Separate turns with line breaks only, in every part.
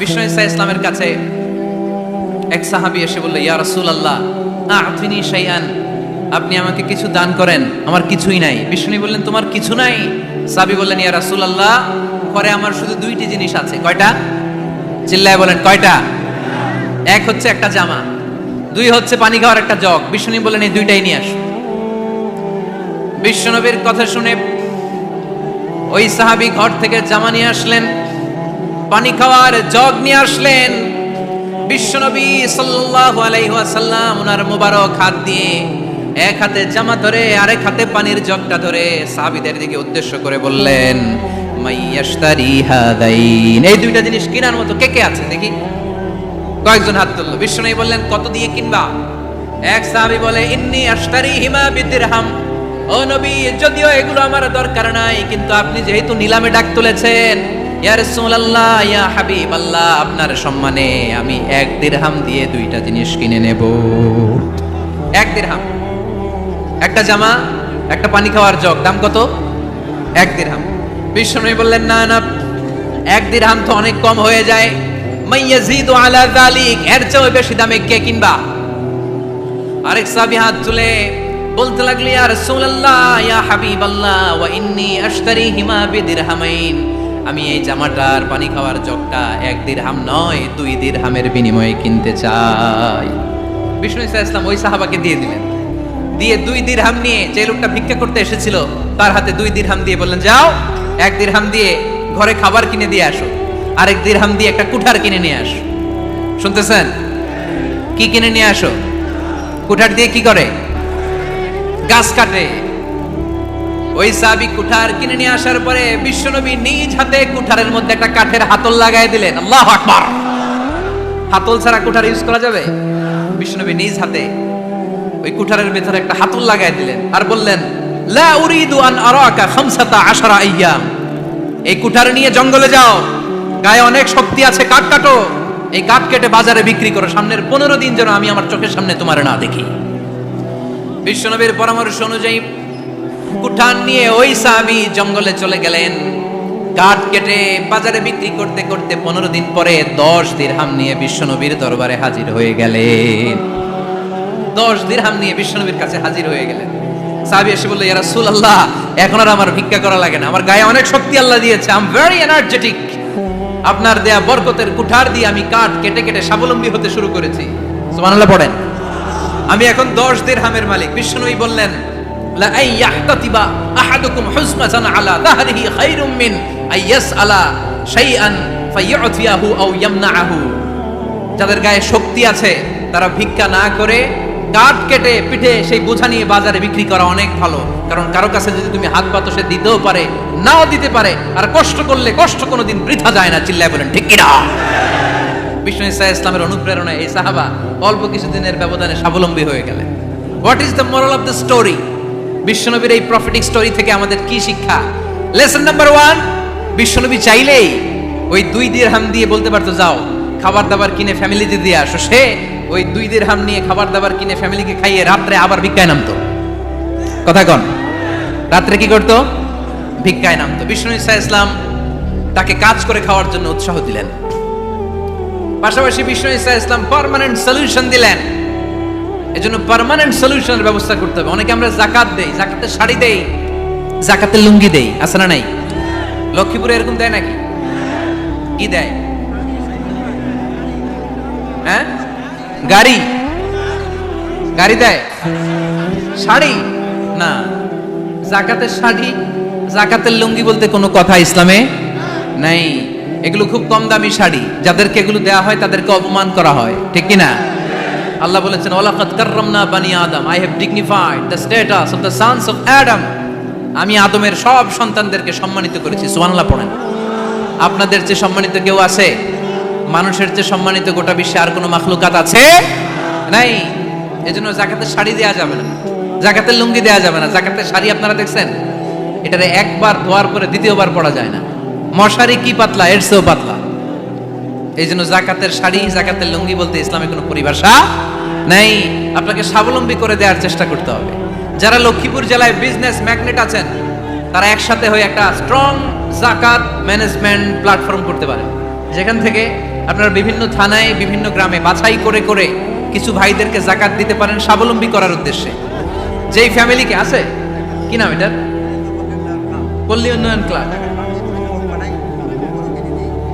বিষ্ণু ইসা ইসলামের কাছে এক সাহাবী এসে বলল, ইয়া রাসূলুল্লাহ আ'তিনি শাইআন, আপনি আমাকে কিছু দান করেন, আমার কিছুই নাই। বিষ্ণু বললেন, তোমার কিছু নাই? সাহাবী বললেন, ইয়া রাসূলুল্লাহ ঘরে আমার শুধু দুইটি জিনিস আছে। কয়টা? চিল্লায় বলেন, কয়টা? এক হচ্ছে একটা জামা, দুই হচ্ছে পানি খাওয়ার একটা জগ। বিষ্ণু বললেন, এই দুইটাই নিয়ে আসো। বিশ্বনবীর কথা শুনে ওই সাহাবী ঘর থেকে জামা নিয়ে আসলেন, পানি খাওয়ার জগ নিয়ে আসলেন। বিশ্বনবী সাল্লাল্লাহু আলাইহি ওয়াসাল্লাম ওনার মোবারক হাত দিয়ে এক হাতে জামা ধরে আরেক হাতে পানির জগটা ধরে সাহাবীদের দিকে উদ্দেশ্য করে বললেন, মাইয়াশতারি হাদাইন, এই দুইটা জিনিস কেনার মতো কে কে আছে দেখি? কয়েকজন হাত তুললো। বিশ্বনবী বললেন, কত দিয়ে কিনবা? এক সাহাবী বলে, ইন্নী আশতারিহিমা বিদিরহাম, ও নবী যদিও এগুলো আমার দরকার নাই, কিন্তু আপনি যেহেতু নিলামে ডাক তুলেছেন, ইয়া রাসূলুল্লাহ ইয়া হাবিবাল্লাহ, আপনার সম্মানে আমি 1 দিরহাম দিয়ে দুইটা জিনিস কিনে নেব। 1 দিরহাম, একটা জামা, একটা পানি খাওয়ার জগ, দাম কত? 1 দিরহাম। বিশ্বনবী বললেন, না না, 1 দিরহাম তো অনেক কম হয়ে যায়, মাইয়াজিদু আলা যালিক, এর চেয়ে বেশি দামে কে কিনবা? আরেক সাহাবী হাত তুলে বলতে লাগলি, ইয়া রাসূলুল্লাহ ইয়া হাবিবাল্লাহ ওয়া ইন্নী আশতারিহিমা বিদিরহামাইন, আমি এই জামাটার পানি খাওয়ার জগটা 1 দিরহাম নয় 2 দিরহামের বিনিময়ে কিনতে চাই। বিষ্ণু ইসা ইসলাম ওই সাহাবাকে দিয়ে দিলেন। দিয়ে 2 দিরহাম নিয়ে, যে লোকটা ভিক্ষা করতে এসেছিল তার হাতে 2 দিরহাম দিয়ে বললেন, যাও 1 দিরহাম দিয়ে ঘরে খাবার কিনে দিয়ে আসো, আরেক দিরহাম দিয়ে একটা কুঠার কিনে নিয়ে আসো। শুনতেছেন? কি কিনে নিয়ে আসো? কুঠার দিয়ে কি করে? গাছ কাটে। ওই সাহাবী কুঠার কিনে নিয়ে আসার পরে বিশ্বনবী নিজ হাতে কুঠারের মধ্যে একটা কাঠের হাতল লাগাই দিলেন। আল্লাহু আকবার! হাতল ছাড়া কুঠার ইউজ করা যাবে? বিশ্বনবী নিজ হাতে ওই কুঠারের ভেতরে একটা হাতল লাগাই দিলেন আর বললেন, লা উরিদু আন আরাকা 15 আইয়াম, এই কুঠার নিয়ে জঙ্গলে যাও, গায়ে অনেক শক্তি আছে, কাঠ কাটো, এই কাঠ কেটে বাজারে বিক্রি করো, সামনের 15 দিন যেন আমি আমার চোখের সামনে তোমার না দেখি। বিশ্বনবীর পরামর্শ অনুযায়ী কুঠার নিয়ে ওই সাহাবী জঙ্গলে চলে গেলেন। কাঠ কেটে বাজারে বিক্রি করতে করতে 15 দিন পরে 10 দিরহাম নিয়ে বিশ্বনবীর দরবারে হাজির হয়ে গেলেন। 10 দিরহাম নিয়ে বিশ্বনবীর কাছে হাজির হয়ে গেলেন। সাহাবী এসে বলল, ইয়া রাসূলুল্লাহ এখন আর আমার ভিক্ষা করা লাগে না, আমার গায়ে অনেক শক্তি আল্লাহ দিয়েছে, আই এম ভেরি এনার্জেটিক, আপনার দেয়া বরকতের কুঠার দিয়ে আমি কাঠ কেটে কেটে স্বাবলম্বী হতে শুরু করেছি। সুবহানাল্লাহ পড়েন। আমি এখন 10 দিরহামের মালিক। বিশ্বনবী বললেন, লা আইয়াহতাতিবা আহাদুকুম হুজমাতান আলা যাহরিহি খায়রুম মিন আইয়াসআলা শাইআন ফায়ু'তিয়াহু আও ইয়ামনাহু, যাদের গায়ে শক্তি আছে তারা ভিক্ষা না করে কাঠ কেটে পিঠে সেই বোঝা নিয়ে বাজারে বিক্রি করা অনেক ভালো, কারণ কারো কাছে যদি তুমি হাত পাতো সে দিতেও পারে, নাও দিতে পারে, আর কষ্ট করলে কষ্ট কোনোদিন বৃথা যায় না। চিল্লায় বলেন ঠিক কিনা? বিষ্ণু ইসা ইসলামের অনুপ্রেরণায় এই সাহাবা অল্প কিছুদিনের ব্যবধানে স্বাবলম্বী হয়ে গেলেন। What is the moral of the story? বিশ্বনবীর এই প্রফেটিক স্টোরি থেকে আমাদের কি শিক্ষা? লেসন নাম্বার 1, বিশ্বনবী চাইলেই ওই 2 দিরহাম দিয়ে বলতে পারতো, যাও খাবার দাবার কিনে ফ্যামিলিতে দিয়ে আসো। সে ওই 2 দিরহাম নিয়ে খাবার দাবার কিনে ফ্যামিলিকে খাইয়ে রাত্রে আবার ভিক্ষায় নামতো। কথা কন, রাত্রে কি করতো? ভিক্ষায় নামতো। বিষ্ণু ইসা ইসলাম তাকে কাজ করে খাওয়ার জন্য উৎসাহ দিলেন। পাশাপাশি বিষ্ণু ইসা ইসলাম পার্মানেন্ট সলিউশন দিলেন। এজন্য পার্মানেন্ট সলিউশনের ব্যবস্থা করতে হবে। অনেকে আমরা যাকাত দেই, যাকাতের শাড়ি দেই, যাকাতের লুঙ্গি দেই, আছে না নাই? লক্ষ্মীপুরে এরকম দেয় নাকি? কি দেয়? হ্যাঁ, গাড়ি, গাড়ি দেয়, শাড়ি না। যাকাতের শাড়ি, যাকাতের লুঙ্গি বলতে কোনো কথা ইসলামে নাই। এগুলো খুব কম দামি শাড়ি, যাদেরকে এগুলো দেয়া হয় তাদেরকে অপমান করা হয়, ঠিক কি না? আল্লাহ বলেছেন, ওয়ালাকাদ কাররামনা বানি আদম, I have dignified the status of the sons of Adam, আমি আদমের সব সন্তানদেরকে সম্মানিত করেছি। সুবহানাল্লাহ পড়েন। আপনাদের চেয়ে সম্মানিত কেউ আছে? মানুষের চেয়ে সম্মানিত গোটা বিশ্বে আর কোনো মাখলুকাত আছে? নাই। এজন্য যাকাতের শাড়ি দেয়া যাবে না, যাকাতের লুঙ্গি দেয়া যাবে না। যাকাতের শাড়ি আপনারা দেখছেন, এটারে একবার ধোয়ার পরে দ্বিতীয়বার পরা যায় না। মশারি কি পাতলা, এর চেয়েও পাতলা। এই জন্য যাকাতের শাড়ি, যাকাতের লুঙ্গি বলতে ইসলামে কোনো পরিভাষা নাই। আপনাকে স্বাবলম্বী করে দেওয়ার চেষ্টা করতে হবে। যারা লক্ষ্মীপুর জেলায় বিজনেস ম্যাগনেট আছেন, তারা একসাথে হয়ে একটা স্ট্রং যাকাত ম্যানেজমেন্ট প্ল্যাটফর্ম করতে পারে, যেখান থেকে আপনারা বিভিন্ন থানায় বিভিন্ন গ্রামে বাছাই করে করে কিছু ভাইদেরকে যাকাত দিতে পারেন স্বাবলম্বী করার উদ্দেশ্যে। যেই ফ্যামিলিকে আছে, কি নাম এটার, পল্লী উন্নয়ন ক্লাব,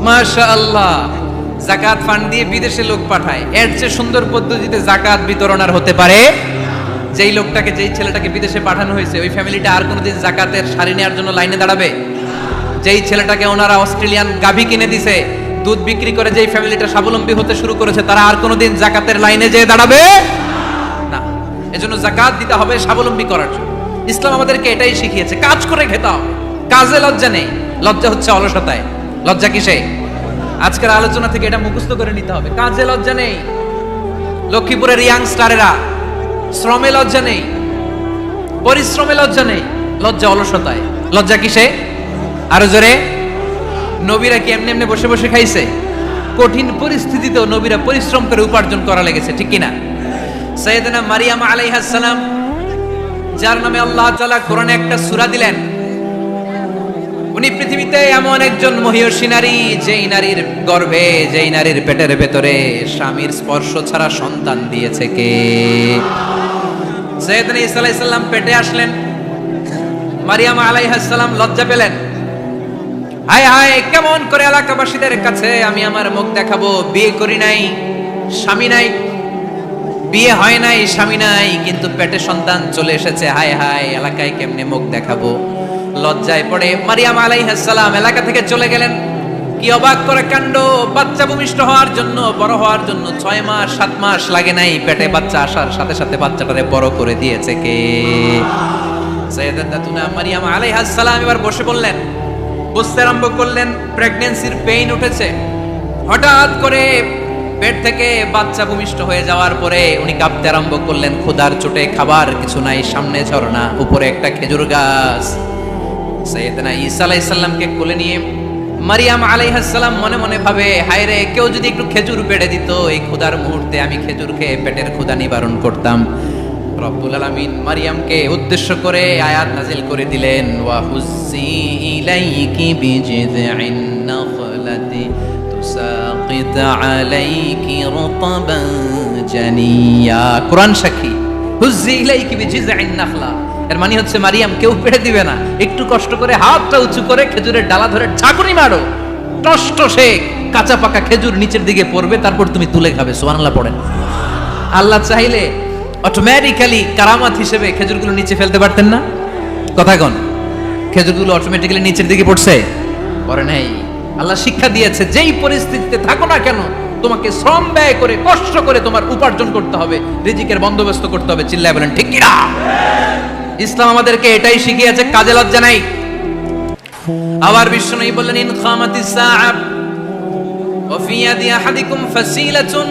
মাশাআল্লাহ, যাকাত ফান্ড দিয়ে বিদেশে লোক পাঠায়। এর চেয়ে সুন্দর পদ্ধতিতে যাকাত বিতরণ আর হতে পারে? যেই লোকটাকে, যেই ছেলেটাকে বিদেশে পাঠানো হয়েছে, ওই ফ্যামিলিটা আর কোনোদিন যাকাতের শাড়ি নেওয়ার জন্য লাইনে দাঁড়াবে? যেই ছেলেটাকে ওনারা অস্ট্রেলিয়ান গাভী কিনে দিছে, দুধ বিক্রি করে যেই ফ্যামিলিটা স্বাবলম্বী হতে শুরু করেছে, তারা আর কোনোদিন যাকাতের লাইনে যেয়ে দাঁড়াবে না। এজন্য যাকাত দিতে হবে স্বাবলম্বী করার জন্য। ইসলাম আমাদেরকে এটাই শিখিয়েছে, কাজ করে খেতে হবে। কাজে লজ্জা নেই, লজ্জা হচ্ছে অলসতায়। লজ্জা কিসে? আজকের আলোচনা থেকে এটা মুখস্থ করে নিতে হবে, কাজে লজ্জা নেই। লক্ষ্মীপুরের ইয়াংস্টারেরা শ্রমে লজ্জা নেই, পরিশ্রমে লজ্জা নেই, লজ্জা অলসতায়। লজ্জা কিসে? আরো জোরে। নবীরা কি এমনি এমনি বসে বসে খাইছে? কঠিন পরিস্থিতিতেও নবীরা পরিশ্রম করে উপার্জন করা লেগেছে, ঠিক কিনা? সাইয়েদনা মারিয়াম আলাইহিস সালাম, যার নামে আল্লাহ তাআলা কোরআনে একটা সূরা দিলেন, উনি পৃথিবীতে এমন একজন মহিয়সী নারী, যেই নারীর গর্ভে, যেই নারীর পেটের ভেতরে স্বামীর স্পর্শ ছাড়া সন্তান দিয়েছে কে? সাইয়েদনা ঈসা আলাইহিস সালাম পেটে আসলেন। মারিয়াম আলাইহিস সালাম লজ্জা পেলেন, হায় হায়, কেমন করে এলাকাবাসীদের কাছে আমি আমার মুখ দেখাবো? বিয়ে করি নাই, স্বামী নাই, বিয়ে হয় নাই, স্বামী নাই, কিন্তু পেটে সন্তান চলে এসেছে, হায় হায়, এলাকায় কেমনে মুখ দেখাবো? লজ্জায় পড়ে মারিয়াম আলাইহিস সালাম এলাকা থেকে চলে গেলেন। কি অবাক করে কাণ্ড! বাচ্চা ভূমিষ্ঠ হওয়ার জন্য, বড় হওয়ার জন্য 6 মাস 7 মাস লাগে নাই, পেটে বাচ্চা আসার সাথে সাথে বাচ্চাটারে বড় করে দিয়েছে কে? সাইয়েদাতুনা মারিয়াম আলাইহিস সালাম এবার বসে বললেন, বুঝতে আরম্ভ করলেন প্রেগন্যান্সির পেইন উঠেছে। হঠাৎ করে পেট থেকে বাচ্চা ভূমিষ্ঠ হয়ে যাওয়ার পরে উনি কাঁপতে আরম্ভ করলেন। ক্ষুধার চোটে খাবার কিছু নাই, সামনে ঝর্ণা, উপরে একটা খেজুর গাছ। সাইয়েদনা ঈসা আলাইহিস সালামকে কোলে নিয়ে মারিয়াম আলাইহিস সালাম মনে মনে ভাবে, হায় রে, কেউ যদি একটু খেজুর পেড়ে দিত, এই ক্ষুধার মুহূর্তে আমি খেজুর খেয়ে পেটের ক্ষুধা নিবারণ করতাম। রব্বুল আলামিন মারিয়ামকে উদ্দেশ্য করে আয়াত নাজিল করে দিলেন, ওয়া হুজ্জি ইলাইকি বিজিযিন নাখলাতি তুসাকিত আলাইকি রুতাবান জানিয়া। কোরআন সাক্ষী, হুজ্জি ইলাইকি বিজিযিন নাখলা, এর মানে হচ্ছে মারিয়াম, কেউ পেড়ে দিবে না, একটু কষ্ট করে হাতটা উঁচু করে খেজুরের ডালা ধরে ঝাঁকুনি মারো, টষ্ট সে কাঁচা পাকা খেজুর নিচের দিকে পড়বে, তারপর তুমি তুলে খাবে। সুবহানাল্লাহ পড়েন। আল্লাহ চাইলে অটোমেটিক্যালি কারামাত হিসেবে খেজুরগুলো নিচে ফেলতে পারতেন না? কথা কোন? খেজুরগুলো অটোমেটিক্যালি নিচের দিকে পড়ছে? পড়ে নাই। আল্লাহ শিক্ষা দিয়েছে, যেই পরিস্থিতিতে থাকো না কেন, তোমাকে শ্রম ব্যয় করে কষ্ট করে তোমার উপার্জন করতে হবে, রিজিকের বন্দোবস্ত করতে হবে। চিল্লায় বলেন ঠিক কিনা? ইসলাম আমাদেরকে এটাই শিখিয়েছে, কাজে লজ্জা নাই। আবার বিশ্বনবী বললেন, ইন খামাতিস সাআ ওয়া ফি ইয়াদি আহাদিকুম ফাসিলাতুন,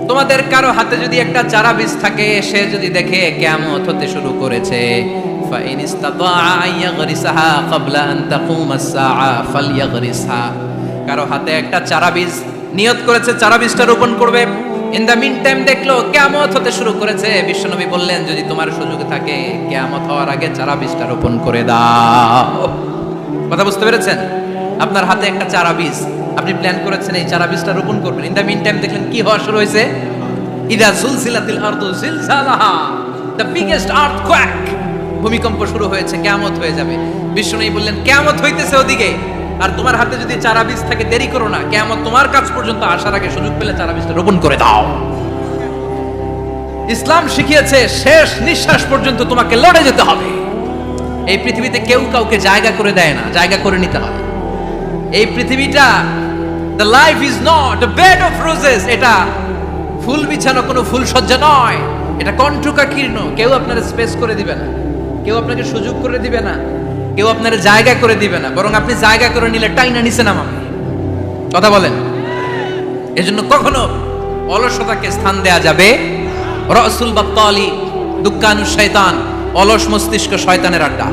তোমাদের কারো হাতে যদি একটা চারা বীজ থাকে, সে যদি দেখে কিয়ামত হতে শুরু করেছে, ফা ইন ইসতাতাআ আইয়াগরিসাহা ক্বাবলা আন তাকুমাস সাআ ফালইয়াগরিসহা, কারো হাতে একটা চারা বীজ নিয়ত করেছে, চারা বীজটা রোপণ করবে, ইন দা মিন টাইম দেখলো কিয়ামত হতে শুরু করেছে, বিশ্বনবী বললেন, যদি তোমার সুযোগ থাকে কিয়ামত হওয়ার আগে চারা বীজটা রোপণ করে দাও। কথা বুঝতে পেরেছেন? আপনার হাতে একটা চারা বীজ, আপনি প্ল্যান করেছেন এই চারা বীজটা রোপণ করবেন, ইন দা মিন টাইম দেখলেন কি হওয়া শুরু হয়েছে? ইদা জুলজিলাতিল আরদু জিলজালাহা, দ্য বিগেস্ট আর্থকোয়েক, ভূমিকম্প শুরু হয়েছে, কিয়ামত হয়ে যাবে। বিশ্বনবী বললেন, কিয়ামত হইতেছে ওদিকে, আর তোমার হাতে যদি চারা বীজ থাকে, দেরি করো না, কিয়ামত তোমার কাছ পর্যন্ত আসার আগে সুযোগ পেলে চারা বীজটা রোপণ করে দাও। ইসলাম শিখিয়েছে শেষ নিঃশ্বাস পর্যন্ত তোমাকে লড়ে যেতে হবে। এই পৃথিবীতে কেউ কাউকে জায়গা করে দেয় না, জায়গা করে নিতে হয়। এই পৃথিবীটা, the life is not a bed of roses, এটা ফুল বিছানো কোনো ফুল সজ্জা নয়, এটা কণ্টকাকীর্ণ। কেউ আপনার স্পেস করে দিবে না, কেউ আপনাকে সুযোগ করে দিবে না, কেউ আপনার জায়গা করে দিবে না, বরং আপনি জায়গা করে নিলে টাইনা নিচে নামাবে। কথা বলেন? এজন্য কখনো অলসতাকে স্থান দেয়া যাবে। রাসূল বাত্তালি দুক্কানু শয়তান, অলস মস্তিষ্ক শয়তানের আড্ডা।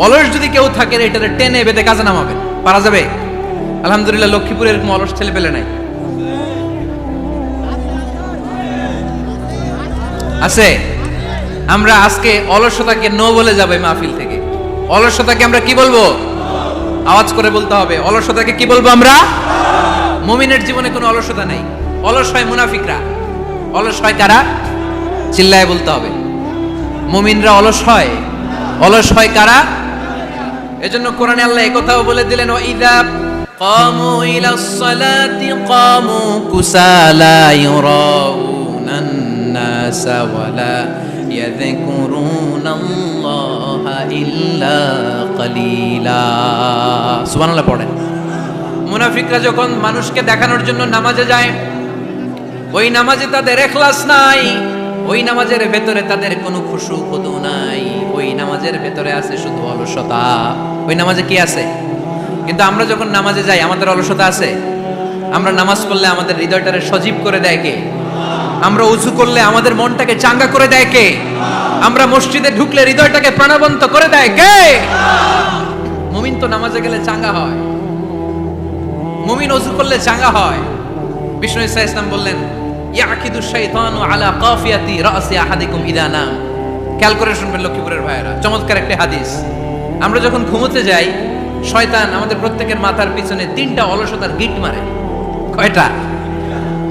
অলস যদি কেউ থাকে, এটারে টেনে বেঁধে কাজে নামাবেন, পারা যাবে? আলহামদুলিল্লাহ লক্ষ্মীপুরে এরকম অলস ছেলে পেলে নাই, আছে। আমরা আজকে অলসতাকে নো বলে যাবো এই মাহফিল থেকে। অলসতাকে আমরা কি বলবো? আওয়াজ করে বলতে হবে, অলসতাকে কি বলবো আমরা? মুমিনের জীবনে কোনো অলসতা নাই। অলস হয় মুনাফিকরা। অলস হয় কারা? চিল্লায় বলতে হবে। মুমিনরা অলস হয়। অলস হয় কারা? এজন্য কোরআনে আল্লাহ একথাও বলে দিলেন, ওয়াইদা কামু ইলাস সালাতি কামু কুসালা ইউরাউনান নাসা ওয়ালা ইয়াযকুরুনাল্লাহা ইল্লা কালিলা। সুবহানাল্লাহ পড়েন। মুনাফিকরা যখন মানুষকে দেখানোর জন্য নামাজে যায়, ওই নামাজে তাদের ইখলাস নাই, ওই নামাজের ভেতরে তাদের কোনো খুশু খুদু নাই, ওই নামাজের ভেতরে আছে শুধু অলসতা। ওই নামাজে কি আছে? কিন্তু আমরা যখন নামাজে যাই আমাদের অলসতা আছে? আমরা নামাজ পড়লে আমাদের হৃদয়টারে সজীব করে দেয় কে? আমরা উযু করলে আমাদের মনটাকে চাঙ্গা করে দেয় কে? আমরা মসজিদে ঢুকলে হৃদয়টাকে প্রাণবন্ত করে দেয় কে? মুমিন তো নামাজে গেলে চাঙ্গা হয়, মুমিন উযু করলে চাঙ্গা হয়। বিষ্ণু ঈসা ইসলাম বললেন, ইয়াকিদু শাইতানু আলা কাফিয়াতি রাসি আহাদিকুম ইদা নাম। খেয়াল করে শুনবেন লক্ষ্মীপুরের ভাইয়েরা, চমৎকার একটা হাদিস। আমরা যখন ঘুমোতে যাই, শয়তান আমাদের প্রত্যেকের মাথার পিছনে 3টা অলসতার গিট মারে। কয়টা?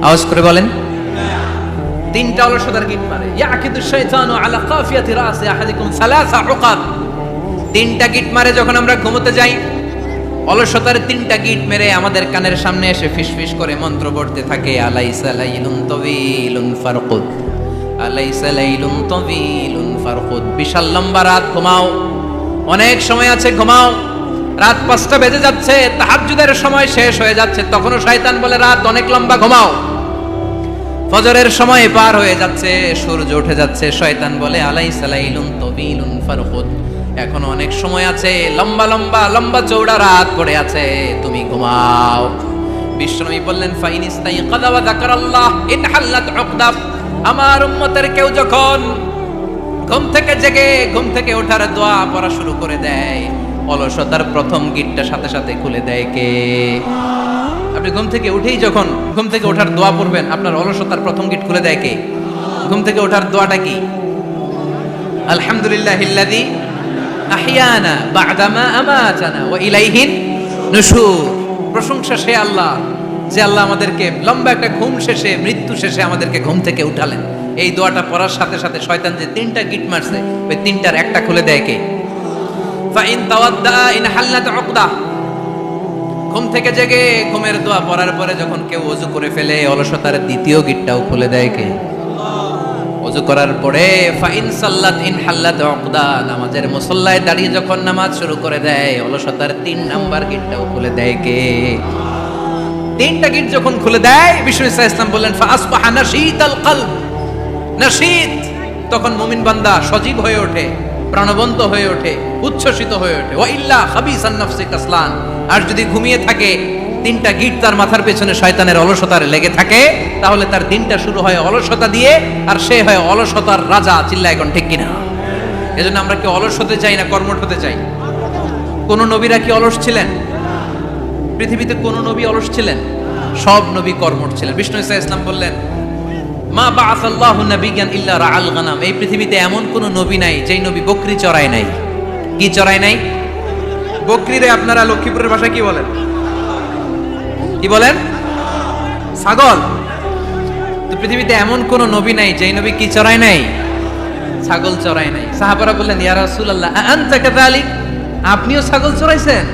আওয়াজ করে বলেন। 3টা অলসতার গিট মারে। ইয়াকিদু শাইতানু আলা কাফিয়াতি রাসি আহাদিকুম সালাসা উকাদ। 3টা গিট মারে যখন আমরা ঘুমোতে যাই। অলসতার 3টা গিট মেরে আমাদের কানের সামনে এসে ফিসফিস করে মন্ত্র পড়তে থাকে, আলাইসা লাইলুন তাওয়িলুন ফারকুদ, আলাইসা লাইলুন তাওয়িলুন ফারকুদ। বিশাল লম্বা রাত, ঘুমাও। অনেক সময় আছে, ঘুমাও। রাত 5টা বেজে যাচ্ছে, তাহাজ্জুদের সময় শেষ হয়ে যাচ্ছে, তখনও শয়তান বলে রাত অনেক লম্বা, ঘুমাও। ফজরের সময় পার হয়ে যাচ্ছে, সূর্য উঠে যাচ্ছে, শয়তান বলে আলাইসা লাইলুন তাওয়িলুন ফারকুদ, এখন অনেক সময় আছে, লম্বা লম্বা লম্বা চৌড়া রাত পড়ে আছে, তুমি ঘুমাও। বিশ্বনবী বললেন, ফাইনিস্তাইকাযা ওয়া যাকারাল্লাহ ইনহাল্লাত উকদা। আমার উম্মতের কেউ যখন ঘুম থেকে জেগে ঘুম থেকে ওঠার দোয়া পড়া শুরু করে দেয়, অলসতার প্রথম গিটটা সাথে সাথে খুলে দেয় কে? আপনি ঘুম থেকে উঠেই যখন ঘুম থেকে ওঠার দোয়া পড়বেন, আপনার অলসতার প্রথম গিট খুলে দেয় কে? ঘুম থেকে ওঠার দোয়াটা কি? আলহামদুলিল্লাহিল্লাযী আহিয়ানা বা'দামা আমাতানা ওয়া ইলাইহিন নুশুর। প্রশংসা সে আল্লাহ, যে আল্লাহ আমাদেরকে লম্বা একটা ঘুম শেষে, মৃত্যু শেষে আমাদেরকে ঘুম থেকে উঠালেন। এই দোয়াটা পড়ার সাথে সাথে শয়তান যে 3টা গিট মারছে, ওই 3টার একটা খুলে দেয় কে? Fine তাওয়াদ্দা in হাল্লাত উকদা। ঘুম থেকে জেগে ঘুমের দোয়া পড়ার পরে যখন কেউ ওযু করে ফেলে, অলসতার দ্বিতীয় গিটটাও খুলে দেয় কে? ওযু করার পরে ফাইন সাল্লাত ইন হাল্লাত উকদা, নামাজের মুসল্লায় দাঁড়িয়ে যখন নামাজ শুরু করে দেয়, অলসতার 3 নাম্বার গিটটাও খুলে দেয় কে? 3টা গিট যখন খুলে দেয়, বিষ্ণু ঈসা ইসলাম বললেন, ফাআসবাহা নাশীতাল কলব। নাশীত, তখন মুমিন বান্দা সজীব হয়ে ওঠে, প্রাণবন্ত হয়ে ওঠে, উচ্ছ্বসিত হয়ে ওঠে। ওয়া ইল্লা খাবিসান নাফসি কাসলান। আর যদি ঘুমিয়ে থাকে, 3টা গিট তার মাথার পেছনে শয়তানের অলসতার লেগে থাকে, তাহলে তার দিনটা শুরু হয় অলসতা দিয়ে, আর সে হয় অলসতার রাজা। চিল্লায় এখন ঠিক কিনা? এজন্য আমরা কি অলস হতে চাই না কর্মঠ হতে চাই? কোন নবীরা কি অলস ছিলেন? পৃথিবীতে কোন নবী অলস ছিলেন? সব নবী কর্মঠ ছিলেন। বিষ্ণু ঈসা ইসলাম বললেন, মা বাআসাল্লাহু নাবিয়্যান ইল্লা রাআল গানাম। এই পৃথিবীতে এমন কোন নবী নাই যেই নবী বকরি চড়ায় নাই। কি চড়ায় নাই? বকরিরে আপনারা লক্ষ্মীপুরের ভাষায় কি বলেন? কি বলেন? ছাগল। তো পৃথিবীতে এমন কোন নবী নাই যেই নবী কি চড়ায় নাই? ছাগল চড়ায় নাই। সাহাবারা বললেন, ইয়া রাসূলুল্লাহ আনতা কাযালিক, আপনিও ছাগল চড়াইছেন?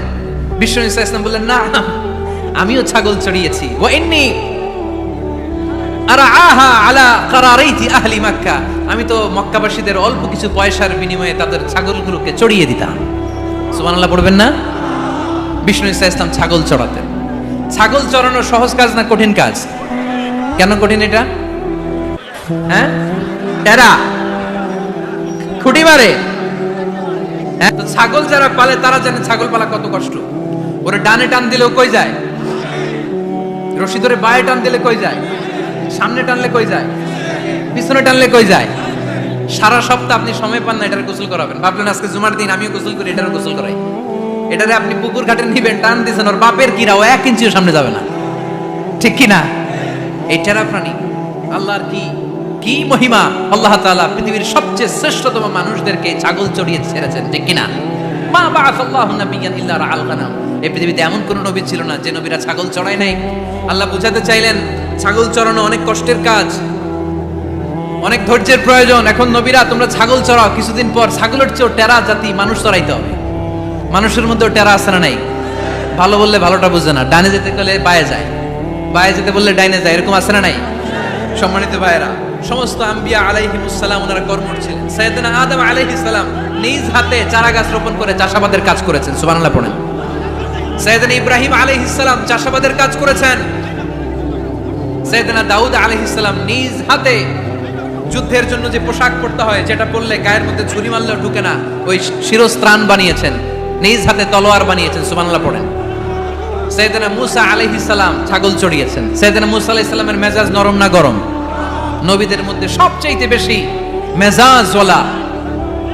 বিষ্ণু ঈসা ইসলাম বললেন, না, আমিও ছাগল চড়িয়েছি। ওয়া ইন্নী আরআহা আলা কারারাইতি আহলি মক্কা, আমি তো মক্কাবাসীদের অল্প কিছু পয়সার বিনিময়ে তাদের ছাগলগুলোকে চড়িয়ে দিতাম। সুবহানাল্লাহ পড়বেন না? বিষ্ণু ঈসা ইসলাম ছাগল চড়াতেন। ছাগল চড়ানো সহজ কাজ না কঠিন কাজ? কেন কঠিন এটা? হ্যাঁ, টেরা খুঁটি মারে। হ্যাঁ, তো ছাগল যারা পালে তারা জানে ছাগল পালা কত কষ্ট। ওরে ডানে টান দিলেও কই যায়? রশি ধরে বায়ে টান দিলে কই যায়? সামনে টানলে কই যায়? পিছনে টানলে কই যায়? সারা সপ্তাহ আপনি সময় পান না এটার গোসল করাবেন। ভাবলেন আজকে জুমার দিন আমিও গোসল করি, এটার গোসল করাই। এটারে আপনি পুকুর ঘাটে নিবেন, টান দিয়েছেন, ওর বাপের কিরাও 1 ইঞ্চিও সামনে যাবে না। ঠিক কি না? এই টেরা প্রাণী আল্লাহর কি মহিমা! আল্লাহ তাআলা পৃথিবীর সবচেয়ে শ্রেষ্ঠতম মানুষদেরকে ছাগল চড়িয়ে ছেড়েছেন। ঠিক কি না? মা বাআসাল্লাহু নাবিয়্যান ইল্লা রাআল গানাম। এই পৃথিবীতে এমন কোন নবী ছিল না যে নবীরা ছাগল চড়ায় নাই। আল্লাহ বুঝাতে চাইলেন ছাগল চড়ানো অনেক কষ্টের কাজ, অনেক ধৈর্যের প্রয়োজন। এখন নবীরা তোমরা ছাগল চড়াও, কিছুদিন পর ছাগলের চেয়েও টেরা জাতি মানুষ চড়াইতে হবে। মানুষের মধ্যেও টেরা আছে না নাই? ভালো বললে ভালোটা বুঝে না, ডানে যেতে গেলে বায়ে যায়, বায়ে যেতে বললে ডাইনে যায়, এরকম আছে না নাই? সম্মানিত ভাইয়েরা, সমস্ত আম্বিয়া আলাইহিমুস সালাম ওনারা কর্মঠ ছিলেন। সাইয়েদনা আদম আলাইহিস সালাম নিজ হাতে চারা গাছ রোপণ করে চাষাবাদের কাজ করেছেন, সুবহানাল্লাহ পড়েন। সাইয়েদনা ইব্রাহিম আলাইহিস সালাম চাষাবাদের কাজ করেছেন। সাইয়েদনা দাউদ আলাইহিস সালাম নিজ হাতে যুদ্ধের জন্য যে পোশাক পরতে হয়, যেটা পরলে গায়ের মধ্যে ছুরি মারলেও ঢুকে না, ওই শিরস্ত্রাণ বানিয়েছেন, নিজ হাতে তলোয়ার বানিয়েছেন, সুবহানাল্লাহ পড়েন। সাইয়েদনা মূসা আলাইহিস সালাম ছাগল চড়িয়েছেন। সাইয়েদনা মূসা আলাইহিস সালামের মেজাজ নরম না গরম? নবীদের মধ্যে সবচেয়ে বেশি মেজাজওয়ালা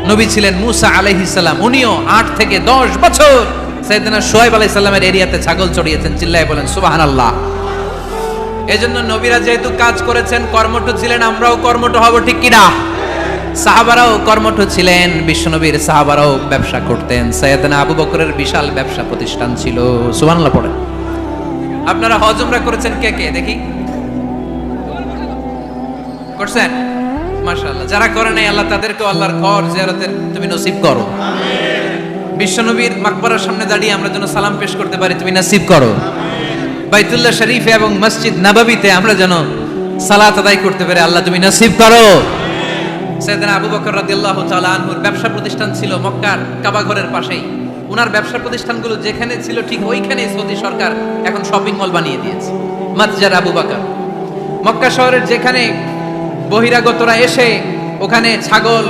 নবী ছিলেন মূসা আলাইহিস সালাম। উনিও 8 থেকে 10 বছর সাইয়েদনা শুআয়ব আলাইহিস সালামের এরিয়াতে ছাগল চড়িয়েছেন। চিল্লায়ে বলেন সুবহানাল্লাহ। এজন্য নবীরা যেহেতু কাজ করেছেন, কর্মঠ ছিলেন, আমরাও কর্মঠ হব, ঠিক কি না? সাহাবারাও কর্মঠ ছিলেন, বিশ্বনবীর সাহাবারাও ব্যবসা করতেন। সাইয়েদনা আবু বকরের বিশাল ব্যবসা প্রতিষ্ঠান ছিল, সুবহানাল্লাহ পড়েন। আপনারা হজ উমরা করেছেন কে কে দেখি? করছেন? মাশাআল্লাহ। যারা করে নাই আল্লাহ তাদেরকেও আল্লাহর ঘর জিয়ারতের তুমি নসিব করো। বিশ্বনবীর মাকবারার সামনে দাঁড়িয়ে আমরা যেন সালাম পেশ করতে পারি, তুমি নসিব করো। বাইতুল্লাহ শরীফে এবং মসজিদ নববীতে আমরা যেন সালাত আদায় করতে পারি, আল্লাহ তুমি নসিব করো। সাইয়েদনা আবু বকর রাদিয়াল্লাহু তাআলা আনহুর ব্যবসা প্রতিষ্ঠান ছিল মক্কার কাবা ঘরের পাশেই। ওনার ব্যবসা প্রতিষ্ঠানগুলো যেখানে ছিল ঠিক ওইখানে সৌদি সরকার এখন শপিং মল বানিয়ে দিয়েছে, মাতজার আবু বকর। মক্কা শহরের যেখানে বহিরাগতরা এসে ওখানে ছাগল,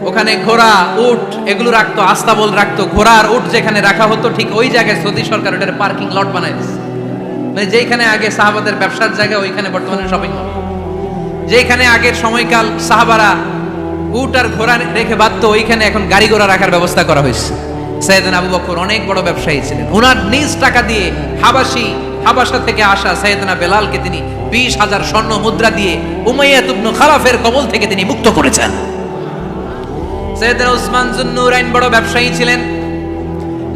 ওখানে ঘোড়া, উট এগুলো রাখতো, আস্তাবল রাখতো, ঘোড়া আর উট যেখানে রাখা হতো ঠিক ওই জায়গায় সৌদি সরকার ওটার পার্কিং লট বানায় দিয়েছে। মানে যেখানে আগে সাহাবাদের ব্যবসার জায়গা, ওইখানে বর্তমানে শপিং মল। যেখানে আগের সময়কাল সাহাবারা উট আর ঘোড়া রেখে বাঁধতো, ওইখানে এখন গাড়ি ঘোড়া রাখার ব্যবস্থা করা হয়েছে। সাইয়েদনা আবু বকর অনেক বড় ব্যবসায়ী ছিলেন। ওনার নিজ টাকা দিয়ে হাবাসা থেকে আসা সাইয়েদনা বেলালকে তিনি 20,000 স্বর্ণ মুদ্রা দিয়ে উমাইয়া ইবনে খালাফের কবল থেকে তিনি মুক্ত করেছেন। সাইয়েদনা উসমান যুন্নুরাইন বড় ব্যবসায়ী ছিলেন।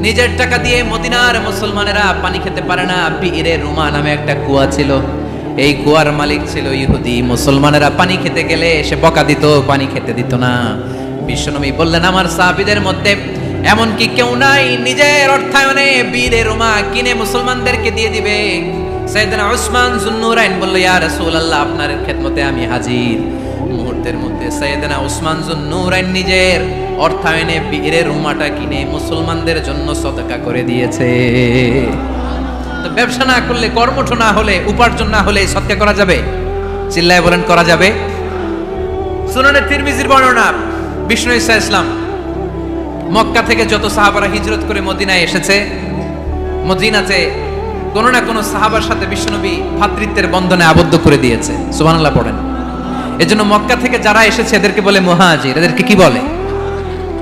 নিজের টাকা দিয়ে মদিনার মুসলমানেরা পানি খেতে পারে না, বিইরে রুমা নামে একটা কুয়া ছিল, এই কুয়ার মালিক ছিল ইহুদি। মুসলমানেরা পানি খেতে গেলে সে বকা দিত, পানি খেতে দিত না। বিশ্বনবী বললেন আমার সাহাবীদের মধ্যে এমন কি কেউ নাই নিজের অর্থায়নে বিইরে রুমা কিনে মুসলমানদেরকে দিয়ে দিবে? সাইয়েদনা উসমান যুন্নুরাইন বলল ইয়া রাসূলুল্লাহ, আপনার খেদমতে আমি হাজির। মুহূর্তের মধ্যে সাইয়েদনা উসমান যুন্নুরাইন নিজের অর্থায়নে বিইরে রুমাটা কিনে মুসলমানদের জন্য সদকা করে দিয়েছে। তো ব্যবসা না করলে, কর্মঠ না হলে, উপার্জন না হলে সদকা করা যাবে? চিল্লায় বলেন করা যাবে? সুনানে তিরমিজির বর্ণনা, বিষ্ণু ঈসা ইসলাম মক্কা থেকে যত সাহাবারা হিজরত করে মদিনায় এসেছে, মদিনাতে কোন না কোন সাহাবার সাথে বিশ্বনবী ভ্রাতৃত্বের বন্ধনে আবদ্ধ করে দিয়েছে, সুবহানাল্লাহ পড়েন। এজন্য মক্কা থেকে যারা এসেছে এদেরকে বলে মুহাজির, এদেরকে কি বলে?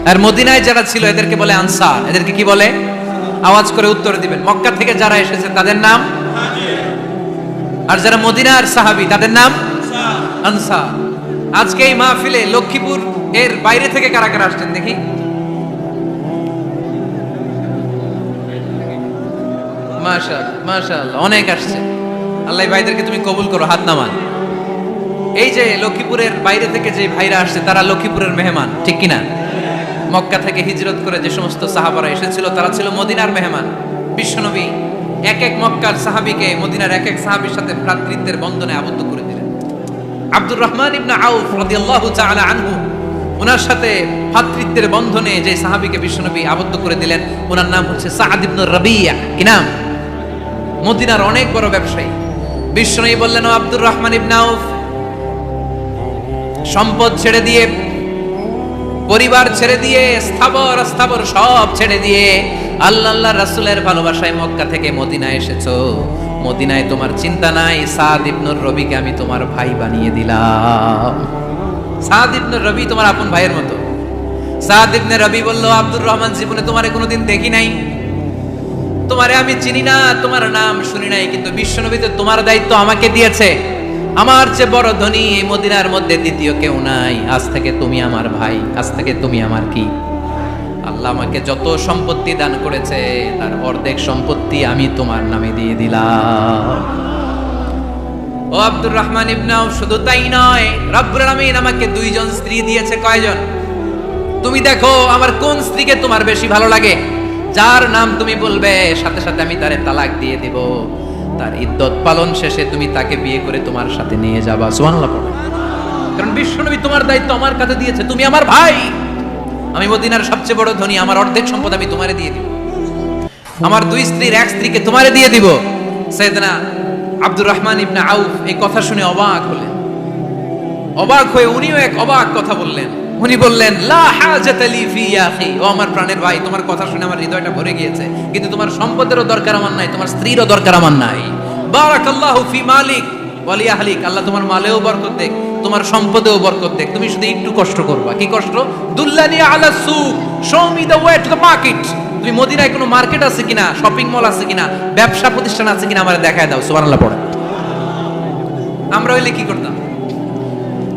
আর মদিনায় যারা ছিল এদেরকে বলে আনসার, এদেরকে কি বলে? আওয়াজ করে উত্তর দিবেন। মক্কা থেকে যারা এসেছে তাদের নাম মুহাজির, আর যারা মদিনার সাহাবী তাদের নাম আনসার। আজকে এই মাহফিলে লক্ষ্মীপুর এর বাইরে থেকে কারা কারা আসছেন দেখি? মাশাআল্লাহ, মাশাআল্লাহ, অনেক আসছে। আল্লাহ ভাইদেরকে তুমি কবুল করো, হাত নামান। এই যে লক্ষ্মীপুরের বাইরে থেকে যে ভাইরা আসছে তারা লক্ষ্মীপুরের মেহমান, ঠিক কিনা? মক্কা থেকে হিজরত করে যে সমস্ত সাহাবারা এসেছিল তারা ছিল মদিনার মেহমান। বিশ্বনবী এক এক মক্কার সাহাবীকে মদিনার এক এক সাহাবীর সাথে ভ্রাতৃত্বের বন্ধনে আবদ্ধ করে দিলেন। আব্দুর রহমান ইবনে আউফ রাদিয়াল্লাহু তাআলা আনহু, ওনার সাথে ভ্রাতৃত্বের বন্ধনে যে সাহাবীকে বিশ্বনবী আবদ্ধ করে দিলেন ওনার নাম হচ্ছে সাআদ ইবনে রাবিয়া। কি নাম? মদিনার অনেক বড় ব্যবসায়ী। বিশ্বনবী বললেন ও আব্দুর রহমান ইবনে আউফ, সম্পদ ছেড়ে দিয়ে, পরিবার ছেড়ে দিয়ে, স্থাবর অস্থাবর সব ছেড়ে দিয়ে আল্লাহ রাসূলের ভালোবাসায় মক্কা থেকে মদিনায় এসেছো। মদিনায় তোমার চিন্তা নাই, সাদ ইবনে রবিকে আমি তোমার ভাই বানিয়ে দিলাম। সাদ ইবনে রবি তোমার আপন ভাইয়ের মতো। সাদ ইবনে রবি বলল আব্দুর রহমান, জীবনে তোমারে কোনোদিন দেখি নাই, তোমারে আমি চিনি না, তোমার নাম শুনি নাই, কিন্তু বিশ্বনবী তো তোমার দায়িত্ব আমাকে দিয়েছে। আমার চেয়ে বড় ধনী এই মদিনার মধ্যে দ্বিতীয় কেউ নাই। আজ থেকে তুমি আমার ভাই, আজ থেকে তুমি আমার কি? আল্লাহ আমাকে যত সম্পত্তি দান করেছে তার অর্ধেক সম্পত্তি আমি তোমার নামে দিয়ে দিলাম। ও আব্দুর রহমান ইবনে আউফ, শুধু তাই নয়, রব্বুল আলামিন আমাকে দুইজন স্ত্রী দিয়েছে। কয়জন? তুমি দেখো আমার কোন স্ত্রীকে তোমার বেশি ভালো লাগে, যার নাম তুমি বলবে সাথে সাথে আমি তারে তালাক দিয়ে দেব। তার ইদ্যত পালন শেষে তুমি তাকে বিয়ে করে তোমার সাথে নিয়ে যাবা। সুবহানাল্লাহ পড়ো। কারণ বিশ্বনবী তোমার দায়িত্ব আমার কাছে দিয়েছে, তুমি আমার ভাই, আমি মদিনার সবচেয়ে বড় ধনী, আমার অর্ধেক সম্পদ আমি তোমারে দিয়ে দিব। আমার দুই স্ত্রীর এক স্ত্রীকে তোমারে দিয়ে দিব। সাইয়েদনা আব্দুর রহমান ইবনে আউফ এই কথা শুনে অবাক হলেন। অবাক হয়ে উনিও এক অবাক কথা বললেন। উনি বললেন, লা হাজাতা লি ফি ইয়া আখি, ও আমার প্রাণের ভাই, তোমার কথা শুনে আমার হৃদয়টা ভরে গিয়েছে, কিন্তু তোমার সম্পদেরও দরকার আমার নাই, তোমার স্ত্রীরও দরকার আমার নাই। বারাকাল্লাহু ফি মালিক ওয়া লি আহলিক, আল্লাহ তোমার মালেও বরকত দেখ, তোমার সম্পদেও বরকত দেখ। তুমি শুধু একটু কষ্ট করবা। কি কষ্ট? দুল্লানি আলা সুক, show me the way to the market. তুমি মদিনায় কোনো মার্কেট আছে কিনা, শপিং মল আছে কিনা, ব্যবসা প্রতিষ্ঠান আছে কিনা আমারে দেখায় দাও। সুবহানাল্লাহ পড়ে। আমরা হইলে কি করতাম?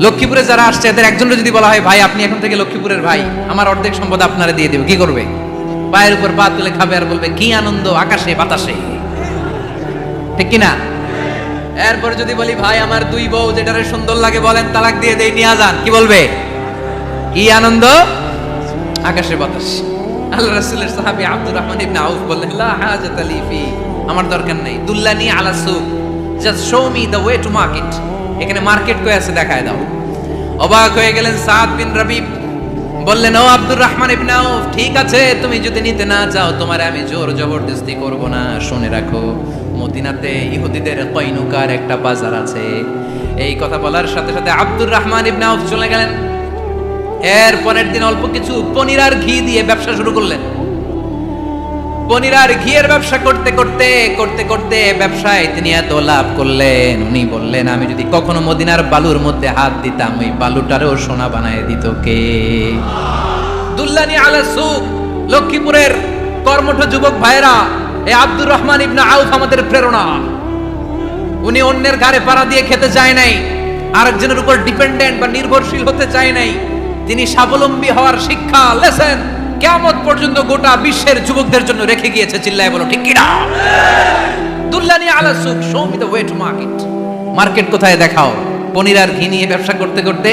লক্ষ্মীপুরে যারা আসছে এদের একজনের যদি বলা হয়, ভাই আপনি এখন থেকে লক্ষ্মীপুরের ভাই, আমার অর্ধেক সম্পদ আপনারে দিয়ে দেব, কি করবে? পায়ের উপর পা তুলে খাবে আর বলবে কি আনন্দ আকাশে বাতাসে, ঠিক কিনা? এরপর যদি বলি, ভাই আমার দুই বউ যেটারে সুন্দর লাগে বলেন তালাক দিয়ে দেই, নিয়ে যান, কি বলবে? কি আনন্দ আকাশে বাতাসে। আল্লাহ রাসূলের সাহাবী আব্দুর রহমান ইবনে আউফ বললেন, লা হাজাতা লি ফি, আমার দরকার নেই। দুল্লানি আলা সুক, just show me the way to market, এখানে মার্কেট কই আছে দেখায় দাও। অবাক হয়ে গেলেন সাদ বিন রবিব, বললেন, ও আব্দুর রহমান ইবনে আউফ, ঠিক আছে তুমি যদি নিতে না চাও তোমারে আমি জোর জবরদস্তি করব না। শুনে রাখো, মদিনাতে ইহুদিদের কয়নুকার একটা বাজার আছে। এই কথা বলার সাথে সাথে আব্দুর রহমান ইবনে আউফ চলে গেলেন। এর পরের দিন অল্প কিছু পনির আর ঘি দিয়ে ব্যবসা শুরু করলেন। পনির আর ঘিয়ের ব্যবসা করতে করতে করতে করতে ব্যবসায় তিনি এত লাভ করলেন, উনি বললেন, আমি যদি কখনো মদিনার বালুর মধ্যে হাত দিতাম ওই বালুটারও সোনা বানায় দিত কে? দুল্লানি আলা সুক, লক্ষ্মীপুরের কর্মঠ যুবক ভাইরা, এই আব্দুর রহমান ইবনে আউফ আমাদের প্রেরণা। উনি অন্যের ঘাড়ে পাড়া দিয়ে খেতে চায় নাই, আরেকজনের উপর ডিপেন্ডেন্ট বা নির্ভরশীল হতে চায় নাই। তিনি স্বাবলম্বী হওয়ার শিক্ষা, লেসেন কিয়ামত পর্যন্ত গোটা বিশ্বের যুবকদের জন্য রেখে গিয়েছে। চিল্লায় বলো ঠিক কিনা? দুল্লানি আলা সুক, show me the way to market. Market কোথায় দেখাও। পনির আর ঘি নিয়ে ব্যবসা করতে করতে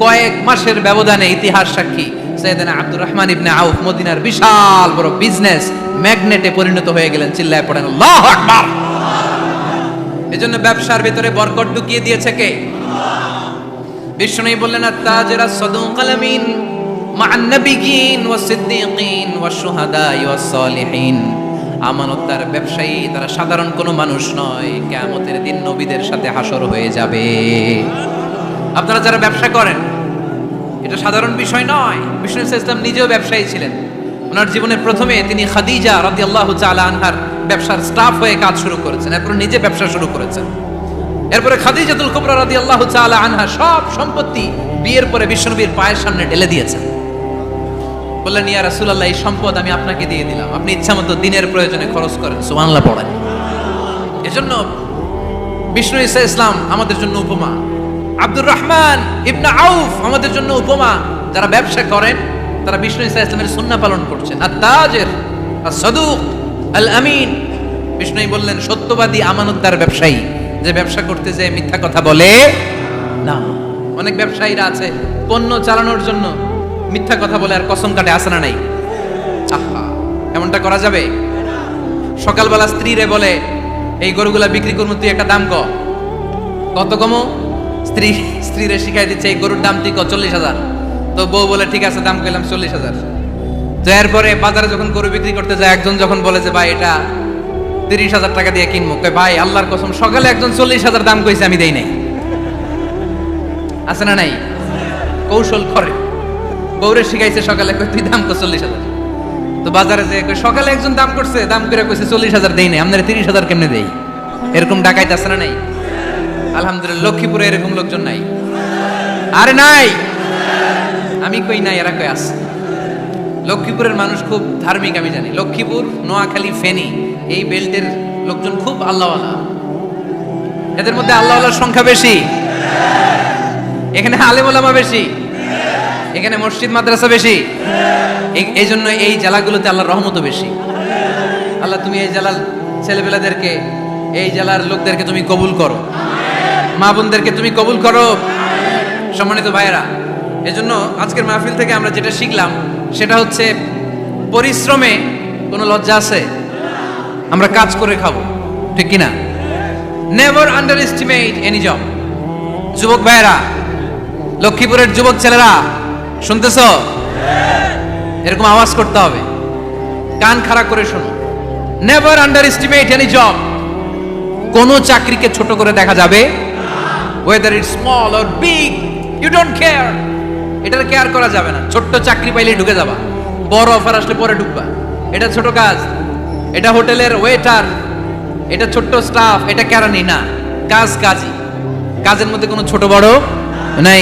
কয়েক মাসের ব্যবধানে ইতিহাস সাক্ষী সাইয়েদনা আব্দুর রহমান ইবনে আউফ মদিনার বিশাল বড় বিজনেস ম্যাগনেটে পরিণত হয়ে গেলেন। চিল্লায় পড়েন আল্লাহু আকবার। এজন্য ব্যবসার ভিতরে বরকত ঢুকিয়ে দিয়েছে কে? বিষ্ণু বললেন, আত-তাজির আস-সাদুকাল আমিন মা'আন নাবিয়্যিন ওয়াস-সিদ্দীকিন ওয়াশ-শুহাদা'i ওয়াস-সালিহিন। আমানতদার ব্যবসায়ী তারা সাধারণ কোনো মানুষ নয়, কিয়ামতের দিন নবীদের সাথে হাসর হয়ে যাবে। আপনারা যারা ব্যবসা করেন, এটা সাধারণ বিষয় নয়। বিষ্ণু ইসলাম নিজেও ব্যবসায়ী ছিলেন। ওনার জীবনের প্রথমে তিনি খাদিজা রাদিয়াল্লাহু তাআলা আনহার ব্যবসার স্টাফ হয়ে কাজ শুরু করেছেন, এরপর নিজে ব্যবসা শুরু করেছেন। এরপরে খাদিজাতুল কুবরা রাদিয়াল্লাহু তাআলা আনহা সব সম্পত্তি বিয়ের পরে বিশ্বনবীর পায়ের সামনে ঢেলে দিয়েছেন। বললেন, ইয়া রাসূলুল্লাহ, এই সম্পদ আমি আপনাকে দিয়ে দিলাম, আপনি ইচ্ছামতো দিনের প্রয়োজনে খরচ করেন। সুবহানাল্লাহ পড়েন। এজন্য বিষ্ণু ইসলাম আমাদের জন্য উপমা, আব্দুর রহমান ইবনে আউফ আমাদের জন্য উপমা। যারা ব্যবসা করেন তারা বিষ্ণু ইসলামের সুন্নাহ পালন করছেন। আত-তাজির আস-সাদুক আল আমিন, বিষ্ণুই বললেন সত্যবাদী আমানতদার ব্যবসায়ী, যে ব্যবসা করতে যায় মিথ্যা কথা বলে না। অনেক ব্যবসায়ীরা আছে পণ্য চালানোর জন্য মিথ্যা কথা বলে আর কসম কাটে, আছে না নাই? আহা, এমনটা করা যাবে? সকালবেলা স্ত্রীরে বলে, এই গরুগুলা বিক্রি করবো, তুই একটা দাম কত কমো? স্ত্রীরে শিখাই দিচ্ছে, এই গরুর দাম তুই 40,000। তো বউ বলে, ঠিক আছে দাম কইলাম 40,000। তো এরপরে বাজারে যখন গরু বিক্রি করতে যায়, একজন যখন বলে যে ভাই এটা 30,000 টাকা দিয়ে কিনবো, কয় ভাই আল্লাহর কসম সকালে একজন 40,000 দাম কইছে, আমি দেই নাই। আছে না নাই? কৌশল করে। বউরে শিখাইছে সকালে, কয় তুই দাম কর 40,000। তো বাজারে যে সকালে একজন দাম করছে, দাম করে কইছে 40,000 দেই নাই, আপনারা 30,000 কেমনে দেই? এরকম ডাকাইত আছে না নাই? আলহামদুলিল্লাহ লক্ষ্মীপুরে এরকম লোকজন নাই। আরে নাই, আমি কই নাই, এরা কই আছে। লক্ষ্মীপুরের মানুষ খুব ধার্মিক, আমি জানি। লক্ষ্মীপুর, নোয়াখালী, ফেনী এই বেল্টের লোকজন খুব আল্লাহওয়ালা। এদের মধ্যে আল্লাহওয়ালার সংখ্যা বেশি, এখানে আলেম ওলামা বেশি। এখানে মসজিদ মাদ্রাসা বেশি, এই জন্য এই জেলাগুলোতে আল্লাহর রহমতও বেশি। আল্লাহ তুমি এই জেলার ছেলেপেলাদেরকে, এই জেলার লোকদেরকে তুমি কবুল করো, মা বোনদেরকে তুমি কবুল করো। সম্মানিত ভাইয়েরা, এজন্য আজকের মাহফিল থেকে আমরা যেটা শিখলাম সেটা হচ্ছে পরিশ্রমে কোনো লজ্জা আছে? আমরা কাজ করে খাবো, ঠিক কিনা? Never underestimate any job. যুবক ভাইয়েরা, লক্ষ্মীপুরের যুবক ছেলেরা শুনতেছ? এরকম আওয়াজ করতে হবে, কান খাড়া করে শোনো। Never underestimate any job. কোন চাকরিকে ছোট করে দেখা যাবে, whether it small or big, you don't care. এটার কেয়ার করা যাবে না। ছোট্ট চাকরি পাইলে ঢুকে যাবা, বড় অফার আসলে পরে ঢুকবা। এটা ছোট কাজ, এটা হোটেলের ওয়েটার, এটা ছোট্ট স্টাফ, এটা কেরানি না। কাজ কাজই, কাজের মধ্যে কোনো ছোট বড় নাই।